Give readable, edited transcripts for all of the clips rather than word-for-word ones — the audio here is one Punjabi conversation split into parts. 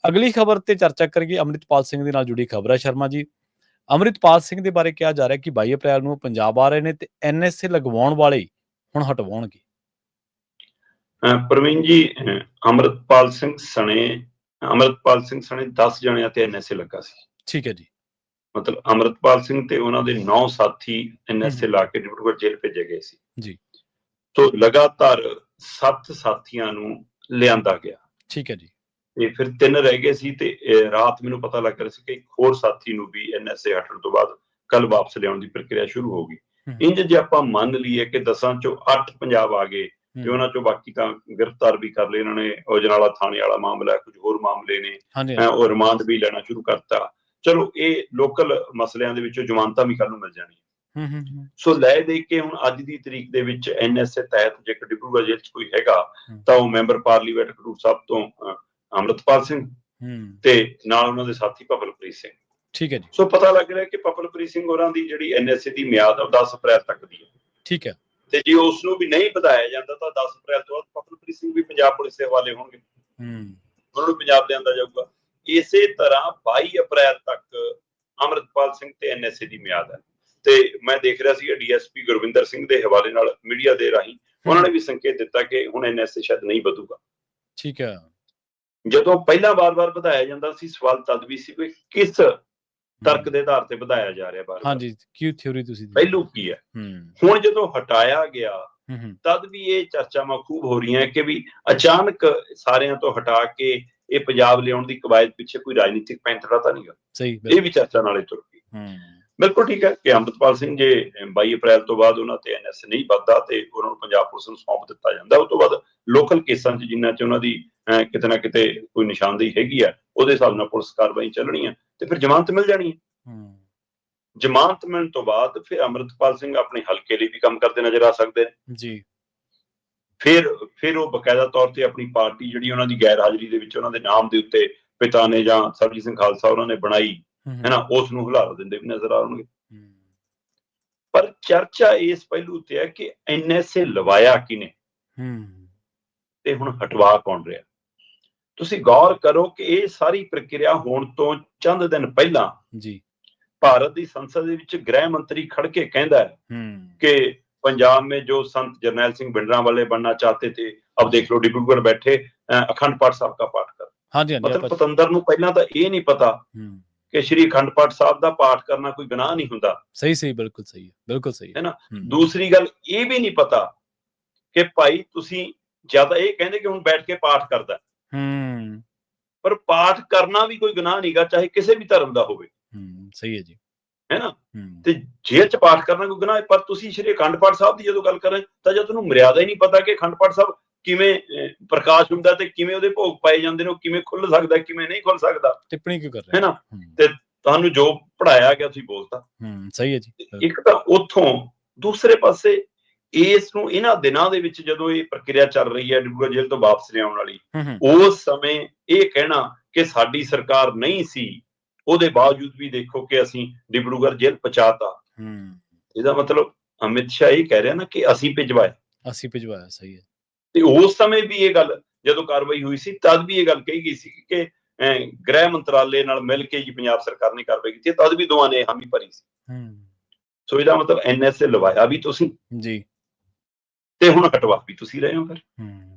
ਅਗਲੀ ਖਬਰ ਤੇ ਚਰਚਾ ਕਰੀਏ। ਅੰਮ੍ਰਿਤਪਾਲ ਸਿੰਘ ਦੇ ਨਾਲ ਜੁੜੀ ਖਬਰ ਹੈ ਸ਼ਰਮਾ ਜੀ। ਅੰਮ੍ਰਿਤਪਾਲ ਸਿੰਘ ਦੇ ਬਾਰੇ ਕਿਹਾ ਜਾ ਰਿਹਾ ਕਿ 22 ਅਪ੍ਰੈਲ ਨੂੰ ਪੰਜਾਬ ਆ ਰਹੇ ਨੇ ਤੇ NSA ਲਗਵਾਉਣ ਵਾਲੇ ਹੁਣ ਹਟਵਾਉਣਗੇ। ਪ੍ਰਵੀਨ ਜੀ, ਅੰਮ੍ਰਿਤਪਾਲ ਸਿੰਘ ਸਣੇ 10 ਜਣਿਆਂ ਤੇ NSA ਲੱਗਾ ਸੀ। ਠੀਕ ਹੈ ਜੀ। ਮਤਲਬ ਅੰਮ੍ਰਿਤਪਾਲ ਸਿੰਘ ਤੇ ਉਹਨਾਂ ਦੇ 9 ਸਾਥੀ NSA ਲਾ ਕੇ ਡਿਬਰੂਗੜ੍ਹ ਜੇਲ੍ਹ ਭੇਜੇ ਗਏ ਸੀ ਜੀ। ਸੋ ਲਗਾਤਾਰ 7 ਸਾਥੀਆਂ ਨੂੰ ਲਿਆਂਦਾ ਗਿਆ। ਠੀਕ ਹੈ ਜੀ। ਤੇ ਫਿਰ 3 ਰਹਿ ਗਏ ਸੀ ਤੇ ਰਾਤ ਮੈਨੂੰ ਪਤਾ ਲੱਗ ਰਿਹਾ ਸੀ ਕਿ ਇੱਕ ਹੋਰ ਸਾਥੀ ਨੂੰ ਵੀ NSA ਹਟਣ ਤੋਂ ਬਾਅਦ ਕੱਲ ਵਾਪਸ ਲਿਆਉਣ ਦੀ ਪ੍ਰਕਿਰਿਆ ਸ਼ੁਰੂ ਹੋ ਗਈ। ਇੰਜ ਜੇ ਆਪਾਂ ਮੰਨ ਲਈਏ ਕਿ 10 ਚੋਂ 8 ਪੰਜਾਬ ਆ ਗਏ ਤੇ ਉਹਨਾਂ ਚੋਂ ਬਾਕੀ ਤਾਂ ਗ੍ਰਿਫਤਾਰ ਵੀ ਕਰ ਲਏ ਇਹਨਾਂ ਨੇ। ਔਜਨਾਲਾ ਥਾਣੇ ਵਾਲਾ ਮਾਮਲਾ, ਕੁਝ ਹੋਰ ਮਾਮਲੇ ਨੇ, ਉਹ ਰਿਮਾਂਡ ਵੀ ਲੈਣਾ ਸ਼ੁਰੂ ਕਰਤਾ। ਚਲੋ ਇਹ ਲੋਕਲ ਮਸਲਿਆਂ ਦੇ ਵਿੱਚੋਂ ਜ਼ਮਾਨਤਾਂ ਵੀ ਕੱਲ ਨੂੰ ਮਿਲ ਜਾਣੀਆਂ। ਸੋ ਲੈ ਦੇ ਕੇ ਹੁਣ ਅੱਜ ਦੀ ਤਰੀਕ ਦੇ ਵਿੱਚ NSA ਤਹਿਤ ਜੇਕਰ ਡਿਬਰੂਗੜ੍ਹ ਜੇਲ੍ਹ 'ਚ ਕੋਈ ਹੈਗਾ ਤਾਂ ਉਹ ਮੈਂਬਰ ਪਾਰਲੀਮੈਂਟ ਖਡੂਰ ਸਾਹਿਬ ਤੋਂ ਅੰਮ੍ਰਿਤਪਾਲ ਸਿੰਘ ਤੇ ਨਾਲ ਉਹਨਾਂ ਦੇ ਸਾਥੀ ਪਵਲਪ੍ਰੀਤ ਸਿੰਘ। ਠੀਕ ਹੈ ਜੀ। ਸੋ ਪਤਾ ਲੱਗ ਰਿਹਾ ਕਿ ਪਵਲਪ੍ਰੀਤ ਸਿੰਘ ਹੋਰਾਂ ਦੀ ਜਿਹੜੀ NSA ਦੀ ਮਿਆਦ ਆ 10 ਅਪ੍ਰੈਲ ਤੱਕ ਦੀ ਹੈ। ਠੀਕ ਹੈ। ਤੇ ਜੇ ਉਸ ਨੂੰ ਵੀ ਨਹੀਂ ਵਧਾਇਆ ਜਾਂਦਾ ਤਾਂ 10 ਅਪ੍ਰੈਲ ਤੋਂ ਬਾਅਦ ਪਵਲਪ੍ਰੀਤ ਸਿੰਘ ਵੀ ਪੰਜਾਬ ਪੁਲਿਸ ਦੇ ਹਵਾਲੇ ਹੋਣਗੇ। ਉਹਨਾਂ ਨੂੰ ਪੰਜਾਬ ਲਿਆਂਦਾ ਜਾਊਗਾ। ਇਸੇ ਤਰ੍ਹਾਂ 22 ਅਪ੍ਰੈਲ ਤੱਕ ਅੰਮ੍ਰਿਤਪਾਲ ਸਿੰਘ ਤੇ NSA ਦੀ ਮਿਆਦ ਹੈ। ਤੇ ਮੈਂ ਦੇਖ ਰਿਹਾ ਸੀ DSP ਗੁਰਵਿੰਦਰ ਸਿੰਘ ਦੇ ਹਵਾਲੇ ਨਾਲ ਮੀਡੀਆ ਦੇ ਰਾਹੀਂ ਉਹਨਾਂ ਨੇ ਵੀ ਸੰਕੇਤ ਦਿੱਤਾ ਕਿ ਹੁਣ NSA ਸ਼ਾਇਦ ਨਹੀਂ ਵਧੂਗਾ। ਠੀਕ ਹੈ। ਜਦੋਂ ਪਹਿਲਾਂ ਵਾਰ-ਵਾਰ ਵਧਾਇਆ ਜਾਂਦਾ ਸੀ, ਸਵਾਲ ਤਦ ਵੀ ਸੀ ਕਿ ਕਿਸ ਤਰਕ ਦੇ ਆਧਾਰ ਤੇ ਵਧਾਇਆ ਜਾ ਰਿਹਾ ਬਾਰ-ਬਾਰ। ਹਾਂਜੀ, ਕੀ ਥਿਉਰੀ ਤੁਸੀਂ ਪਹਿਲੂ ਕੀ ਹੈ। ਹੁਣ ਜਦੋਂ ਹਟਾਇਆ ਗਿਆ ਤਦ ਵੀ ਇਹ ਚਰਚਾਵਾਂ ਖੂਬ ਹੋ ਰਹੀਆਂ ਕਿ ਵੀ ਅਚਾਨਕ ਸਾਰਿਆਂ ਤੋਂ ਹਟਾ ਕੇ ਇਹ ਪੰਜਾਬ ਲਿਆਉਣ ਦੀ ਕਵਾਇਦ ਪਿੱਛੇ ਕੋਈ ਰਾਜਨੀਤਿਕ ਪੈਂਤੜਾ ਤਾਂ ਨਹੀਂ ਗਾ। ਸਹੀ, ਇਹ ਵੀ ਚਰਚਾ ਨਾਲੇ ਤੁਰ ਗਈ। ਬਿਲਕੁਲ ਠੀਕ ਹੈ ਕਿ ਅੰਮ੍ਰਿਤਪਾਲ ਸਿੰਘ ਜੇ 22 ਅਪ੍ਰੈਲ ਤੋਂ ਬਾਅਦ ਉਹਨਾਂ ਤੇ NSA ਨਹੀਂ ਵੱਧਦਾ ਤੇ ਉਹਨਾਂ ਨੂੰ ਪੰਜਾਬ ਪੁਲਿਸ ਨੂੰ ਸੌਂਪ ਦਿੱਤਾ ਜਾਂਦਾ। ਉਸ ਤੋਂ ਬਾਅਦ ਲੋਕਲ ਕੇਸਾਂ 'ਚ ਜਿੰਨਾ 'ਚ ਉਹਨਾਂ ਦੀ ਕਿਤੇ ਨਾ ਕਿਤੇ ਕੋਈ ਨਿਸ਼ਾਨਦੇਹੀ ਹੈਗੀ ਆ, ਉਹਦੇ ਹਿਸਾਬ ਨਾਲ ਪੁਲਿਸ ਕਾਰਵਾਈ ਚੱਲਣੀ ਆ ਤੇ ਫਿਰ ਜ਼ਮਾਨਤ ਮਿਲ ਜਾਣੀ ਹੈ। ਜ਼ਮਾਨਤ ਮਿਲਣ ਤੋਂ ਬਾਅਦ ਫਿਰ ਅੰਮ੍ਰਿਤਪਾਲ ਸਿੰਘ ਆਪਣੇ ਹਲਕੇ ਲਈ ਵੀ ਕੰਮ ਕਰਦੇ ਨਜ਼ਰ ਆ ਸਕਦੇ ਨੇ ਜੀ। ਫਿਰ ਉਹ ਬਕਾਇਦਾ ਤੌਰ ਤੇ ਆਪਣੀ ਪਾਰਟੀ ਜਿਹੜੀ ਉਹਨਾਂ ਦੀ ਗੈਰ ਹਾਜ਼ਰੀ ਦੇ ਵਿੱਚ ਉਹਨਾਂ ਦੇ ਨਾਮ ਦੇ ਉੱਤੇ ਪਿਤਾ ਨੇ ਜਾਂ ਸਰਬਜੀਤ ਸਿੰਘ ਖਾਲਸਾ ਉਹਨਾਂ ਨੇ ਬਣਾਈ ਹੈ ਨਾ, ਉਸ ਨੂੰ ਹੁਲਾਰਾ ਦਿੰਦੇ ਵੀ ਨਜ਼ਰ ਆਉਣਗੇ। ਪਰ ਚਰਚਾ ਇਸ ਪਹਿਲੂ ਤੇ ਹੈ ਕਿ NSA ਲਵਾਇਆ ਕਿਨੇ ਤੇ ਹੁਣ ਹਟਵਾ ਕੌਣ ਰਿਹਾ। ਤੁਸੀਂ ਗੌਰ ਕਰੋ ਕਿ ਇਹ ਸਾਰੀ ਪ੍ਰਕਿਰਿਆ ਹੋਣ ਤੋਂ ਚੰਦ ਦਿਨ ਪਹਿਲਾਂ ਜੀ ਭਾਰਤ ਦੀ ਸੰਸਦ ਦੇ ਵਿੱਚ ਗ੍ਰਹਿ ਮੰਤਰੀ ਖੜ ਕੇ ਕਹਿੰਦਾ ਹੈ ਕਿ पंजाब में जो संत जरनैल सिंह भिंडरांवाले बनना चाहते थे, अब देख लो डिब्रूगढ़ बैठे अखंड पाठ साहब का पाठ कर। मतलब पतंदर नूं पहलां तां इह नहीं पता कि श्री अखंड पाठ साहब दा पाठ करना कोई गुनाह नहीं हुंदा। सही बिल्कुल सही है, बिल्कुल सही है ना। दूसरी गल ये भी नहीं पता कि भाई तुसीं ज्यादा ये कहंदे कि हुण बैठ के पाठ करदा, पर पाठ करना भी कोई गुनाह नहीं गा, चाहे किसी भी धर्म दा होवे। सही है जी, है ना। ਤੇ ਜੇਲ੍ਹ ਚ ਪਾਠ ਕਰਨਾ ਕੋਈ ਗੁਨਾਹ ਹੈ, ਪਰ ਤੁਸੀਂ ਸ਼੍ਰੀ ਅਖੰਡ ਪਾਠ ਸਾਹਿਬ ਦੀ ਜਦੋਂ ਗੱਲ ਕਰ ਰਹੇ ਤਾਂ ਜੇ ਤੁਹਾਨੂੰ ਮਰਿਆਦਾ ਹੀ ਨਹੀਂ ਪਤਾ ਕਿ ਅਖੰਡ ਪਾਠ ਸਾਹਿਬ ਕਿਵੇਂ ਪ੍ਰਕਾਸ਼ ਹੁੰਦਾ ਤੇ ਕਿਵੇਂ ਉਹਦੇ ਭੋਗ ਪਾਏ ਜਾਂਦੇ ਨੇ, ਉਹ ਕਿਵੇਂ ਖੁੱਲ ਸਕਦਾ ਕਿਵੇਂ ਨਹੀਂ ਖੁੱਲ ਸਕਦਾ, ਟਿੱਪਣੀ ਕਿਉਂ ਕਰ ਰਹੇ ਹੈ ਨਾ। ਤੇ ਤੁਹਾਨੂੰ ਜੋ ਪੜਾਇਆ ਗਿਆ ਤੁਸੀਂ ਬੋਲਤਾ। ਸਹੀ ਹੈ ਜੀ। ਇੱਕ ਤਾਂ ਉੱਥੋਂ ਦੂਸਰੇ ਪਾਸੇ ਇਸ ਨੂੰ ਇਹਨਾਂ ਦਿਨਾਂ ਦੇ ਵਿੱਚ ਜਦੋਂ ਇਹ ਪ੍ਰਕਿਰਿਆ ਚੱਲ ਰਹੀ ਹੈ ਡਿਬਰੂਗੜ੍ਹ ਜੇਲ੍ਹ ਤੋਂ ਵਾਪਸ ਲਿਆਉਣ ਵਾਲੀ, ਉਸ ਸਮੇਂ ਇਹ ਕਹਿਣਾ ਕਿ ਸਾਡੀ ਸਰਕਾਰ ਨਹੀਂ ਸੀ, ਉਹਦੇ ਬਾਵਜੂਦ ਵੀ ਦੇਖੋ ਕਿ ਅਸੀਂ ਡਿਬਰੂਗੜ੍ਹ ਜੇਲ੍ਹ ਪਹੁੰਚਾਤਾ। ਇਹਦਾ ਮਤਲਬ ਅਮਿਤ ਸ਼ਾਹ ਇਹ ਕਹਿ ਰਿਹਾ ਨਾ ਕਿ ਅਸੀਂ ਭਿਜਵਾਇਆ। ਸਹੀ ਹੈ। ਤੇ ਉਸ ਸਮੇਂ ਵੀ ਇਹ ਗੱਲ ਜਦੋਂ ਕਾਰਵਾਈ ਹੋਈ ਸੀ ਤਦ ਵੀ ਇਹ ਗੱਲ ਕਹੀ ਗਈ ਸੀ ਕਿ ਗ੍ਰਹਿ ਮੰਤਰਾਲੇ ਨਾਲ ਮਿਲ ਕੇ ਜੀ ਪੰਜਾਬ ਸਰਕਾਰ ਨੇ ਕਾਰਵਾਈ ਕੀਤੀ, ਤਦ ਵੀ ਦੋਵਾਂ ਨੇ ਹਾਮੀ ਭਰੀ ਸੀ। ਸੋ ਇਹਦਾ ਮਤਲਬ NSA ਲਵਾਇਆ ਵੀ ਤੁਸੀਂ ਜੀ ਤੇ ਹੁਣ ਹਟਵਾ ਵੀ ਤੁਸੀਂ ਰਹੇ ਹੋ। ਫਿਰ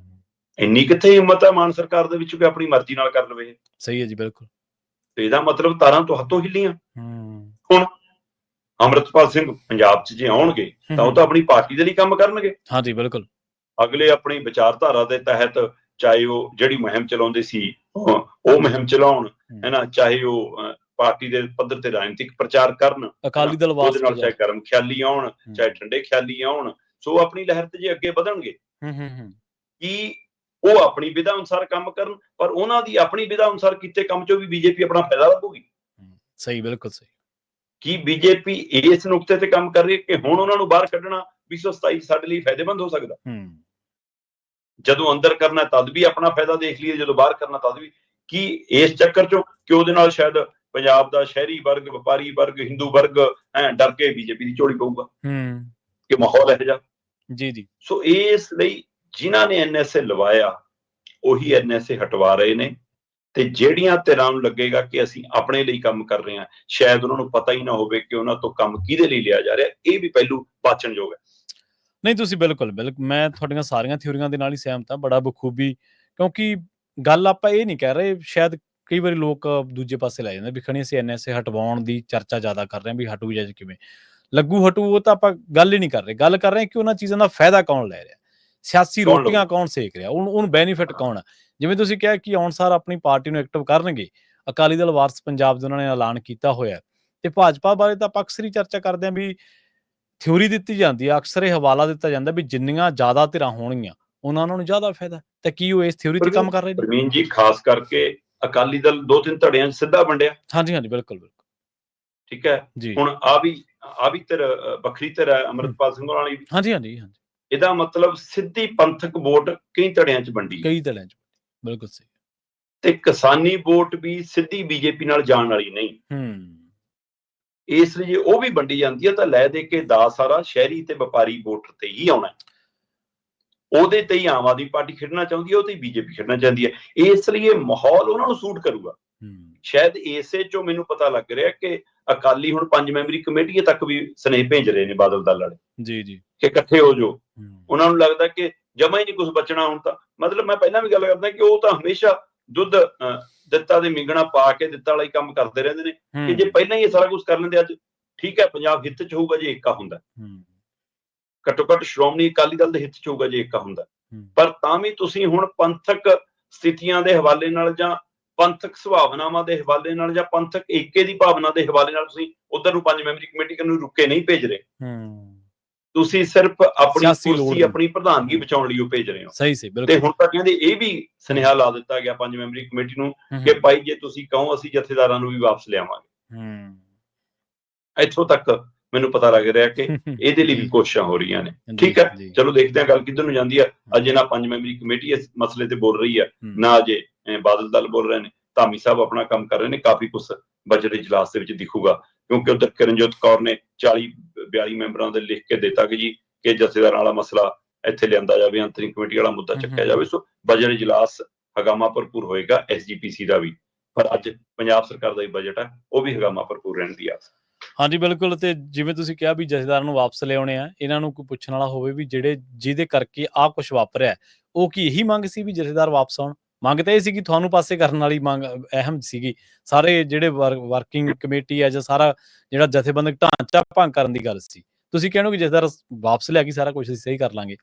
ਇੰਨੀ ਕਿੱਥੇ ਹਿੰਮਤ ਹੈ ਮਾਨ ਸਰਕਾਰ ਦੇ ਵਿੱਚ ਕਿ ਆਪਣੀ ਮਰਜ਼ੀ ਨਾਲ ਕਰ ਲਵੇ। ਸਹੀ ਹੈ ਜੀ, ਬਿਲਕੁਲ। ਤੇ ਇਹਦਾ ਮਤਲਬ ਤਾਰਾਂ ਤੋਂ ਹੱਥੋਂ ਹਿੱਲੀਆਂ। ਹੁਣ ਅੰਮ੍ਰਿਤਪਾਲ ਸਿੰਘ ਪੰਜਾਬ 'ਚ ਜੇ ਆਉਣਗੇ ਤਾਂ ਉਹ ਤਾਂ ਆਪਣੀ ਪਾਰਟੀ ਦੇ ਲਈ ਕੰਮ ਕਰਨਗੇ। ਹਾਂਜੀ, ਬਿਲਕੁਲ। ਅਗਲੇ ਆਪਣੀ ਵਿਚਾਰਧਾਰਾ ਦੇ ਤਹਿਤ ਚਾਹੇ ਉਹ ਜਿਹੜੀ ਮੁਹਿੰਮ ਚਲਾਉਂਦੇ ਸੀ ਉਹ ਮੁਹਿੰਮ ਚਲਾਉਣ, ਹੈ ਨਾ, ਚਾਹੇ ਉਹ ਪਾਰਟੀ ਦੇ ਪੱਧਰ ਤੇ ਰਾਜਨੀਤਿਕ ਪ੍ਰਚਾਰ ਕਰਨ, ਅਕਾਲੀ ਦਲ ਉਹਦੇ ਨਾਲ ਚਾਹੇ ਗਰਮ ਖਿਆਲੀ ਆਉਣ ਚਾਹੇ ਠੰਡੇ ਖਿਆਲੀ ਆਉਣ, ਸੋ ਆਪਣੀ ਲਹਿਰ ਤੇ ਜੇ ਅੱਗੇ ਵਧਣਗੇ ਕਿ ਉਹ ਆਪਣੀ ਵਿਧਾ ਅਨੁਸਾਰ ਕੰਮ ਕਰਨ, ਪਰ ਉਹਨਾਂ ਦੀ ਆਪਣੀ ਵਿਧਾ ਅਨੁਸਾਰ ਕੀਤੇ ਕੰਮ ਚੋਂ ਵੀ ਬੀਜੇਪੀ ਆਪਣਾ ਫਾਇਦਾ ਲੱਭੂਗੀ। ਸਹੀ, ਬਿਲਕੁਲ ਸਹੀ। ਕੀ ਬੀਜੇਪੀ ਇਸ ਨੁਕਤੇ ਤੇ ਕੰਮ ਕਰ ਰਹੀ ਹੈ ਕਿ ਹੁਣ ਉਹਨਾਂ ਨੂੰ ਬਾਹਰ ਕੱਢਣਾ 227 ਸਾਡੇ ਲਈ ਫਾਇਦੇਮੰਦ ਹੋ ਸਕਦਾ। ਜਦੋਂ ਅੰਦਰ ਕਰਨਾ ਤਦ ਵੀ ਆਪਣਾ ਫਾਇਦਾ ਦੇਖ ਲਈਏ, ਜਦੋਂ ਬਾਹਰ ਕਰਨਾ ਤਦ ਵੀ। ਕੀ ਇਸ ਚੱਕਰ ਚੋਂ ਕਿ ਉਹਦੇ ਨਾਲ ਸ਼ਾਇਦ ਪੰਜਾਬ ਦਾ ਸ਼ਹਿਰੀ ਵਰਗ, ਵਪਾਰੀ ਵਰਗ, ਹਿੰਦੂ ਵਰਗ ਡਰ ਕੇ ਬੀਜੇਪੀ ਦੀ ਝੋਲੀ ਪਊਗਾ ਕਿ ਮਾਹੌਲ ਇਹੋ ਜਿਹਾ। ਜੀ ਜੀ। ਸੋ ਇਸ ਲਈ ਜਿਨ੍ਹਾਂ ਨੇ NSA ਲਵਾਇਆ ਉਹੀ NSA ਹਟਵਾ ਰਹੇ ਨੇ ਤੇ ਜਿਹੜੀਆਂ ਧਿਰਾਂ ਨੂੰ ਲੱਗੇਗਾ ਕਿ ਅਸੀਂ ਆਪਣੇ ਲਈ ਕੰਮ ਕਰ ਰਹੇ ਹਾਂ, ਸ਼ਾਇਦ ਉਹਨਾਂ ਨੂੰ ਪਤਾ ਹੀ ਨਾ ਹੋਵੇ ਕਿ ਉਹਨਾਂ ਤੋਂ ਕੰਮ ਕਿਹਦੇ ਲਈ ਲਿਆ ਜਾ ਰਿਹਾ, ਇਹ ਵੀ ਪਹਿਲੂ ਵਾਚਣਯੋਗ ਹੈ। ਨਹੀਂ, ਤੁਸੀਂ ਬਿਲਕੁਲ ਮੈਂ ਤੁਹਾਡੀਆਂ ਸਾਰੀਆਂ ਥਿਊਰੀਆਂ ਦੇ ਨਾਲ ਹੀ ਸਹਿਮਤ ਹਾਂ ਬੜਾ ਬਖੂਬੀ, ਕਿਉਂਕਿ ਗੱਲ ਆਪਾਂ ਇਹ ਨਹੀਂ ਕਹਿ ਰਹੇ, ਸ਼ਾਇਦ ਕਈ ਵਾਰੀ ਲੋਕ ਦੂਜੇ ਪਾਸੇ ਲੈ ਜਾਂਦੇ ਵੀ ਖਣੀ ਅਸੀਂ NSA ਹਟਵਾਉਣ ਦੀ ਚਰਚਾ ਜ਼ਿਆਦਾ ਕਰ ਰਹੇ ਹਾਂ ਵੀ ਹਟੂ ਜਾਂ ਕਿਵੇਂ ਲੱਗੂ ਹਟੂ, ਉਹ ਤਾਂ ਆਪਾਂ ਗੱਲ ਹੀ ਨਹੀਂ ਕਰ ਰਹੇ। ਗੱਲ ਕਰ ਰਹੇ ਹਾਂ ਕਿ ਉਹਨਾਂ ਚੀਜ਼ਾਂ ਦਾ ਫਾਇਦਾ ਕੌਣ ਲੈ ਰਿਹਾ, ਸਿਆਸੀ ਕੌਣ ਰੋਟੀਆਂ ਲਊ? ਕੌਣ ਸੇਕ ਰਿਹਾ, ਉਹਨੂੰ ਬੈਨੀਫਿਟ ਕੌਣ ਆ। ਜਿਵੇਂ ਤੁਸੀਂ ਕਿਹਾ ਕਿ ਆਉਣ ਸਾਰ ਆਪਣੀ ਪਾਰਟੀ ਨੂੰ ਐਕਟਿਵ ਕਰਨਗੇ, ਅਕਾਲੀ ਦਲ ਵਾਰਸ ਪੰਜਾਬ ਦੇ ਉਹਨਾਂ ਨੇ ਐਲਾਨ ਕੀਤਾ ਹੋਇਆ, ਤੇ ਭਾਜਪਾ ਬਾਰੇ ਤਾਂ ਆਪਾਂ ਅਕਸਰ ਹੀ ਚਰਚਾ ਕਰਦੇ ਹਾਂ ਵੀ ਥਿਊਰੀ ਦਿੱਤੀ ਜਾਂਦੀ ਆ, ਅਕਸਰ ਇਹ ਹਵਾਲਾ ਦਿੱਤਾ ਜਾਂਦਾ ਵੀ ਜਿੰਨੀਆਂ ਜ਼ਿਆਦਾ ਧਿਰਾਂ ਹੋਣਗੀਆਂ ਉਹਨਾਂ ਨੂੰ ਜ਼ਿਆਦਾ ਫਾਇਦਾ, ਤਾਂ ਕੀ ਉਹ ਇਸ ਥਿਊਰੀ ਤੇ ਕੰਮ ਕਰ ਰਹੇ ਨੇ? ਪ੍ਰਵੀਨ ਜੀ, ਖਾਸ ਕਰਕੇ ਅਕਾਲੀ ਦਲ 2-3 ਧੜਿਆਂ 'ਚ ਸਿੱਧਾ ਵੰਡਿਆ। ਹਾਂਜੀ ਹਾਂਜੀ, ਬਿਲਕੁਲ ਬਿਲਕੁਲ, ਠੀਕ ਹੈ। ਜੀ ਹੁਣ ਆ ਵੀ ਧਿਰ ਵੱਖਰੀ ਧਿਰ ਹੈ ਅੰਮ੍ਰਿਤਪਾਲ ਸਿੰਘ ਹੋਰਾਂ ਵਾਲੀ। ਹਾਂਜੀ ਹਾਂਜੀ ਹਾਂਜੀ, ਇਹਦਾ ਮਤਲਬ ਸਿੱਧੀ ਪੰਥਕ ਵੋਟ ਕਈ ਧੜਿਆਂ 'ਚ ਵੰਡੀ ਹੈ, ਕਈ ਧੜਿਆਂ 'ਚ, ਬਿਲਕੁਲ ਸਹੀ। ਤੇ ਕਿਸਾਨੀ ਵੋਟ ਵੀ ਸਿੱਧੀ ਬੀਜੇਪੀ ਨਾਲ ਜਾਣ ਵਾਲੀ ਨਹੀਂ। ਇਸ ਲਈ ਜੇ ਉਹ ਵੀ ਵੰਡੀ ਜਾਂਦੀ ਹੈ ਤਾਂ ਲੈ ਦੇ ਕੇ ਦਾ ਸਾਰਾ ਸ਼ਹਿਰੀ ਤੇ ਵਪਾਰੀ ਵੋਟਰ ਤੇ ਹੀ ਆਉਣਾ, ਉਹਦੇ ਤੇ ਹੀ ਆਮ ਆਦਮੀ ਪਾਰਟੀ ਖੇਡਣਾ ਚਾਹੁੰਦੀ ਹੈ, ਉਹ ਤੇ ਹੀ ਬੀਜੇਪੀ ਖੇਡਣਾ ਚਾਹੁੰਦੀ ਹੈ। ਇਸ ਲਈ ਇਹ ਮਾਹੌਲ ਉਹਨਾਂ ਨੂੰ ਸੂਟ ਕਰੂਗਾ। ਸ਼ਾਇਦ ਇਸੇ ਚੋਂ ਮੈਨੂੰ ਪਤਾ ਲੱਗ ਰਿਹਾ ਕਿ ਅਕਾਲੀ ਹੁਣ 5 ਮੈਂਬਰੀ ਕਮੇਟੀ ਤੱਕ ਵੀ ਸੁਨੇਹੇ ਭੇਜ ਰਹੇ ਨੇ ਬਾਦਲ ਦਲ ਵਾਲੇ, ਜੀ ਜੀ, ਕਿ ਇਕੱਠੇ ਹੋ ਜਾਓ। ਉਹਨਾਂ ਨੂੰ ਲੱਗਦਾ ਕਿ ਜਮਾ ਹੀ ਨਹੀਂ ਕੁਝ ਬਚਣਾ ਹੁਣ ਤਾਂ। ਮਤਲਬ ਮੈਂ ਪਹਿਲਾਂ ਵੀ ਗੱਲ ਕਰਦਾ ਕਿ ਉਹ ਤਾਂ ਹਮੇਸ਼ਾ ਦੁੱਧ ਦਿੱਤਾ ਦੇ ਮਿੰਗਣਾ ਪਾ ਕੇ ਦਿੱਤਾ ਵਾਲਾ ਹੀ ਕੰਮ ਕਰਦੇ ਰਹਿੰਦੇ ਨੇ, ਕਿ ਜੇ ਪਹਿਲਾਂ ਹੀ ਇਹ ਸਾਰਾ ਕੁਝ ਕਰ ਲੈਂਦੇ ਅੱਜ, ਠੀਕ ਹੈ, ਪੰਜਾਬ ਹਿੱਤ 'ਚ ਹੋਊਗਾ ਜੇ ਏਕਾ ਹੁੰਦਾ, ਘੱਟੋ ਘੱਟ ਸ਼੍ਰੋਮਣੀ ਅਕਾਲੀ ਦਲ ਦੇ ਹਿੱਤ 'ਚ ਹੋਊਗਾ ਜੇ ਏਕਾ ਹੁੰਦਾ। ਪਰ ਤਾਂ ਵੀ ਤੁਸੀਂ ਹੁਣ ਪੰਥਕ ਸਥਿਤੀਆਂ ਦੇ ਹਵਾਲੇ ਨਾਲ ਜਾਂ ਪੰਥਕ ਸੁਭਾਵਨਾਵਾਂ ਦੇ ਹਵਾਲੇ ਨਾਲ ਜਾਂ ਪੰਥਕ ਏਕੇ ਦੀ ਭਾਵਨਾ ਦੇ ਹਵਾਲੇ ਨਾਲ ਤੁਸੀਂ ਉਧਰ ਨੂੰ 5 ਮੈਂਬਰੀ ਕਮੇਟੀ ਨੂੰ ਰੁਕੇ ਨਹੀਂ ਭੇਜ ਰਹੇ। ਤੁਸੀਂ ਸਿਰਫ ਆਪਣੀ ਕੁਰਸੀ, ਆਪਣੀ ਪ੍ਰਧਾਨਗੀ ਬਚਾਉਣ ਲਈ ਉਹ ਭੇਜ ਰਹੇ ਹੋ। ਸਹੀ ਸੀ, ਤੇ ਬਿਲਕੁਲ। ਹੁਣ ਤਾਂ ਕਹਿੰਦੇ ਇਹ ਵੀ ਸੁਨੇਹਾ ਲਾ ਦਿੱਤਾ ਗਿਆ 5 ਮੈਂਬਰੀ ਕਮੇਟੀ ਨੂੰ ਕਿ ਭਾਈ ਜੇ ਤੁਸੀਂ ਕਹੋ ਅਸੀਂ ਜਥੇਦਾਰਾਂ ਨੂੰ ਵੀ ਵਾਪਸ ਲਿਆਵਾਂਗੇ। ਇੱਥੋਂ ਤੱਕ ਮੈਨੂੰ ਪਤਾ ਲੱਗ ਰਿਹਾ ਕਿ ਇਹਦੇ ਲਈ ਵੀ ਕੋਸ਼ਿਸ਼ਾਂ ਹੋ ਰਹੀਆਂ ਨੇ। ਠੀਕ ਹੈ, ਚਲੋ ਦੇਖਦੇ ਹਾਂ ਗੱਲ ਕਿੱਧਰ ਨੂੰ ਜਾਂਦੀ ਹੈ। ਅਜੇ ਨਾ 5 ਮੈਂਬਰੀ ਕਮੇਟੀ ਇਸ ਮਸਲੇ ਤੇ ਬੋਲ ਰਹੀ ਹੈ, ਨਾ ਅਜੇ ਬਾਦਲ ਦਲ ਬੋਲ ਰਹੇ ਨੇ। ਧਾਮੀ ਸਾਹਿਬ ਆਪਣਾ ਕੰਮ ਕਰ ਰਹੇ ਨੇ, ਕਾਫੀ ਕੁਝ ਬਜਟ ਇਜਲਾਸ ਦੇ ਵਿੱਚ ਦਿਖੂਗਾ, ਕਿਉਂਕਿ ਉਧਰ ਕਿਰਨਜੋਤ ਕੌਰ ਨੇ 40-42 ਮੈਂਬਰਾਂ ਦੇ ਲਿਖ ਕੇ ਦਿੱਤਾ ਕਿ ਜੀ ਕਿ ਜਥੇਦਾਰਾਂ ਵਾਲਾ ਮਸਲਾ ਇੱਥੇ ਲਿਆਂਦਾ ਜਾਵੇ, ਅੰਤਰਿਮ ਕਮੇਟੀ ਵਾਲਾ ਮੁੱਦਾ ਚੱਕਿਆ ਜਾਵੇ। ਸੋ ਬਜਟ ਇਜਲਾਸ ਹਗਾਮਾ ਭਰਪੂਰ ਹੋਏਗਾ, SGPC ਦਾ ਵੀ। ਪਰ ਅੱਜ ਪੰਜਾਬ ਸਰਕਾਰ ਦਾ ਹੀ ਬਜਟ ਹੈ, ਉਹ ਵੀ ਹਗਾਮਾ ਭਰਪੂਰ ਰਹਿਣ ਦੀ ਆਸ। ਹਾਂਜੀ, ਬਿਲਕੁਲ। ਤੇ ਜਿਵੇਂ ਤੁਸੀਂ ਕਿਹਾ ਵੀ ਜਥੇਦਾਰਾਂ ਨੂੰ ਵਾਪਸ ਲਿਆਉਣੇ ਆ, ਇਹਨਾਂ ਨੂੰ ਕੋਈ ਪੁੱਛਣ ਵਾਲਾ ਹੋਵੇ ਵੀ ਜਿਹਦੇ ਕਰਕੇ ਆਹ ਕੁਛ ਵਾਪਰਿਆ, ਉਹ ਕੀ ਇਹੀ ਮੰਗ ਸੀ ਵੀ ਜਥੇਦਾਰ ਵਾਪਸ ਆਉਣ? ਮੰਗ ਤਾਂ ਇਹ ਸੀ ਕਿ ਤੁਹਾਨੂੰ ਪਾਸੇ ਕਰਨ ਵਾਲੀ ਮੰਗ ਅਹਿਮ ਸੀਗੀ। ਸਾਰੇ ਜਿਹੜੇ ਵਰਕਿੰਗ ਕਮੇਟੀ ਹੈ ਜਾਂ ਸਾਰਾ ਜਿਹੜਾ ਜਥੇਬੰਦਕ ਢਾਂਚਾ ਭੰਗ ਕਰਨ ਦੀ ਗੱਲ ਸੀ। ਤੁਸੀਂ ਕਹਿੰਦੇ ਕਿ ਜਥੇਦਾਰ ਵਾਪਸ ਲਿਆ ਕੇ ਸਾਰਾ ਕੁਛ ਅਸੀਂ ਸਹੀ ਕਰ ਲਾਂਗੇ।